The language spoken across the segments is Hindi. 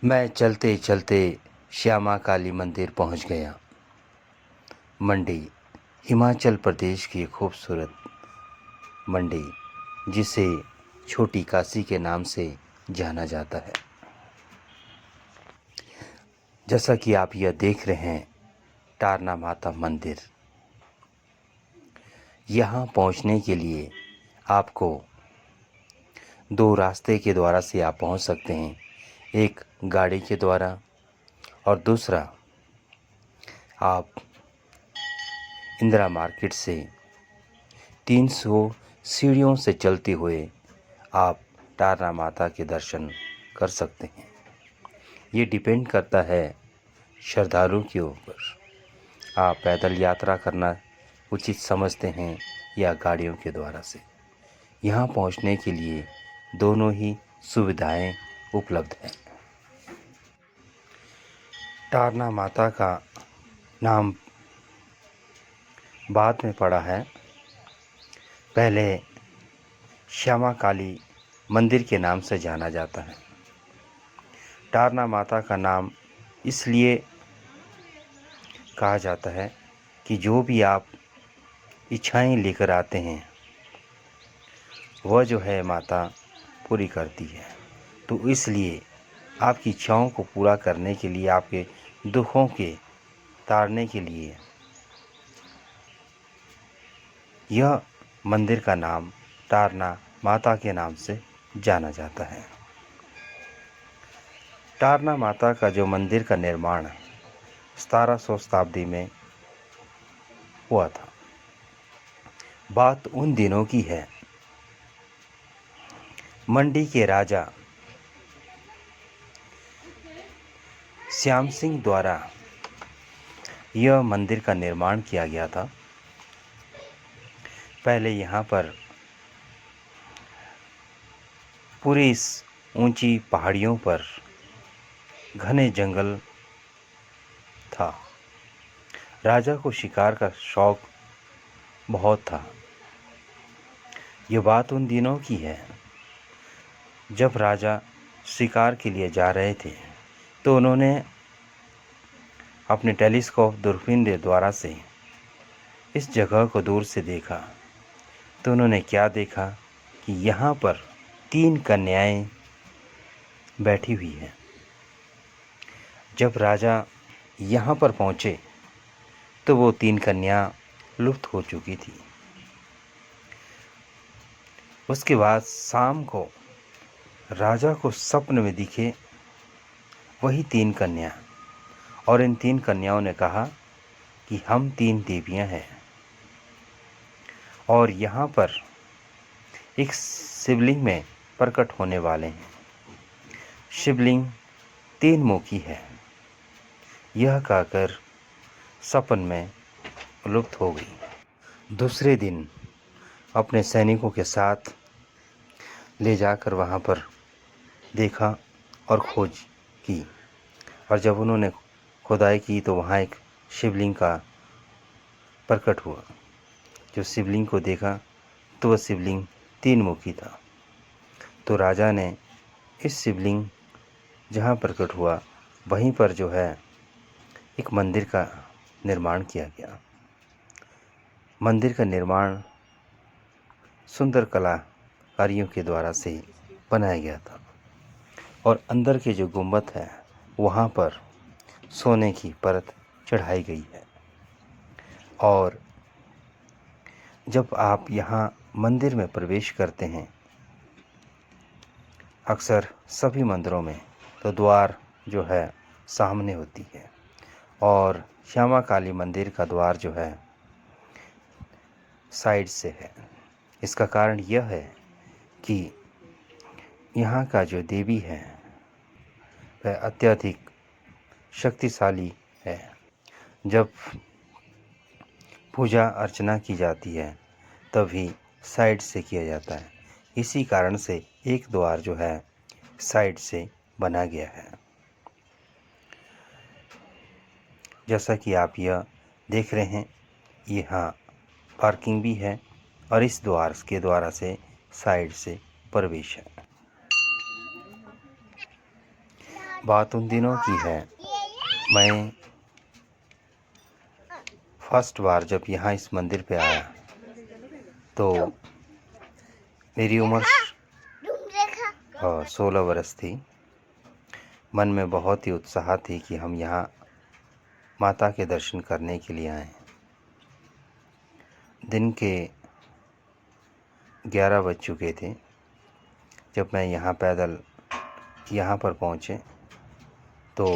मैं चलते चलते श्यामा काली मंदिर पहुंच गया। मंडी हिमाचल प्रदेश की खूबसूरत मंडी, जिसे छोटी काशी के नाम से जाना जाता है। जैसा कि आप यह देख रहे हैं, तारना माता मंदिर। यहाँ पहुँचने के लिए आपको दो रास्ते के द्वारा से आप पहुँच सकते हैं। एक गाड़ी के द्वारा और दूसरा आप इंदिरा मार्केट से 300 सीढ़ियों से चलते हुए आप तारना माता के दर्शन कर सकते हैं। ये डिपेंड करता है श्रद्धालु के ऊपर, आप पैदल यात्रा करना उचित समझते हैं या गाड़ियों के द्वारा से। यहाँ पहुँचने के लिए दोनों ही सुविधाएं उपलब्ध हैं। तारना माता का नाम बाद में पड़ा है, पहले श्यामा काली मंदिर के नाम से जाना जाता है। तारना माता का नाम इसलिए कहा जाता है कि जो भी आप इच्छाएं लेकर आते हैं वह जो है माता पूरी करती है। तो इसलिए आपकी इच्छाओं को पूरा करने के लिए, आपके दुखों के तारने के लिए यह मंदिर का नाम तारना माता के नाम से जाना जाता है। तारना माता का जो मंदिर का निर्माण 1700 शताब्दी में हुआ था। बात उन दिनों की है, मंडी के राजा श्याम सिंह द्वारा यह मंदिर का निर्माण किया गया था। पहले यहाँ पर पूरी इस ऊंची पहाड़ियों पर घने जंगल था। राजा को शिकार का शौक बहुत था। यह बात उन दिनों की है जब राजा शिकार के लिए जा रहे थे, तो उन्होंने अपने टेलीस्कोप दूरबीन के द्वारा से इस जगह को दूर से देखा। तो उन्होंने क्या देखा कि यहाँ पर 3 कन्याएं बैठी हुई हैं। जब राजा यहाँ पर पहुँचे तो वो 3 कन्या लुप्त हो चुकी थी। उसके बाद शाम को राजा को स्वप्न में दिखे वही 3 कन्या, और इन 3 कन्याओं ने कहा कि हम 3 देवियां हैं और यहाँ पर एक शिवलिंग में प्रकट होने वाले हैं। शिवलिंग 3 मुखी है। यह कहकर सपन में लुप्त हो गई। दूसरे दिन अपने सैनिकों के साथ ले जाकर वहाँ पर देखा और खोज की, और जब उन्होंने खुदाई की तो वहाँ एक शिवलिंग का प्रकट हुआ। जो शिवलिंग को देखा तो वह शिवलिंग 3 मुखी था। तो राजा ने इस शिवलिंग जहाँ प्रकट हुआ वहीं पर जो है एक मंदिर का निर्माण किया गया। मंदिर का निर्माण सुंदर कलाकारियों के द्वारा से बनाया गया था, और अंदर के जो गुंबद है वहाँ पर सोने की परत चढ़ाई गई है। और जब आप यहाँ मंदिर में प्रवेश करते हैं, अक्सर सभी मंदिरों में तो द्वार जो है सामने होती है, और श्यामा काली मंदिर का द्वार जो है साइड से है। इसका कारण यह है कि यहाँ का जो देवी है वह अत्यधिक शक्तिशाली है। जब पूजा अर्चना की जाती है तभी साइड से किया जाता है। इसी कारण से एक द्वार जो है साइड से बना गया है। जैसा कि आप यह देख रहे हैं, यहाँ पार्किंग भी है और इस द्वार के द्वारा से साइड से प्रवेश है। बात उन दिनों की है, मैं फर्स्ट बार जब यहाँ इस मंदिर पे आया तो मेरी उम्र 16 वर्ष थी। मन में बहुत ही उत्साह थी कि हम यहाँ माता के दर्शन करने के लिए आए। दिन के 11 बज चुके थे जब मैं यहाँ पैदल यहाँ पर पहुँचे। तो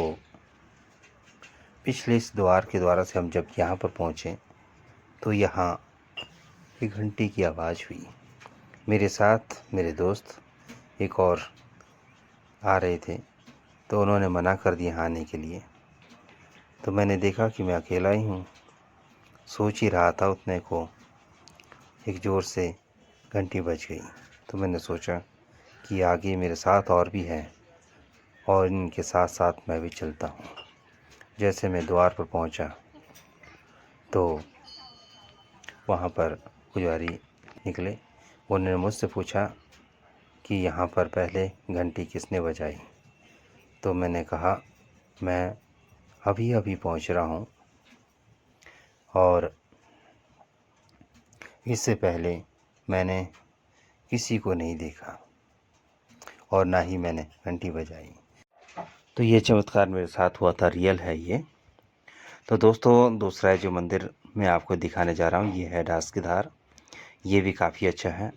पिछले इस द्वार के द्वारा से हम जब यहाँ पर पहुँचे तो यहाँ एक घंटी की आवाज़ हुई। मेरे साथ मेरे दोस्त एक और आ रहे थे तो उन्होंने मना कर दिया आने के लिए। तो मैंने देखा कि मैं अकेला ही हूँ। सोच ही रहा था उतने को एक ज़ोर से घंटी बज गई। तो मैंने सोचा कि आगे मेरे साथ और भी हैं और इनके साथ साथ मैं भी चलता हूँ। जैसे मैं द्वार पर पहुँचा तो वहाँ पर पुजारी निकले। उन्होंने मुझसे पूछा कि यहाँ पर पहले घंटी किसने बजाई। तो मैंने कहा मैं अभी अभी पहुँच रहा हूँ और इससे पहले मैंने किसी को नहीं देखा और ना ही मैंने घंटी बजाई। तो ये चमत्कार मेरे साथ हुआ था, रियल है ये। तो दोस्तों दूसरा जो मंदिर मैं आपको दिखाने जा रहा हूँ ये है डास की धार। ये भी काफ़ी अच्छा है,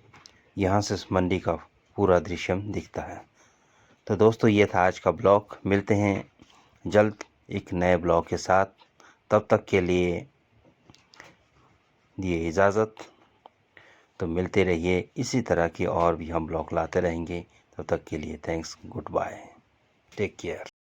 यहाँ से इस मंडी का पूरा दृश्य दिखता है। तो दोस्तों ये था आज का ब्लॉग। मिलते हैं जल्द एक नए ब्लॉग के साथ। तब तक के लिए दिए इजाज़त। तो मिलते रहिए, इसी तरह की और भी हम ब्लॉग लाते रहेंगे। तब तक के लिए thanks, goodbye, take care.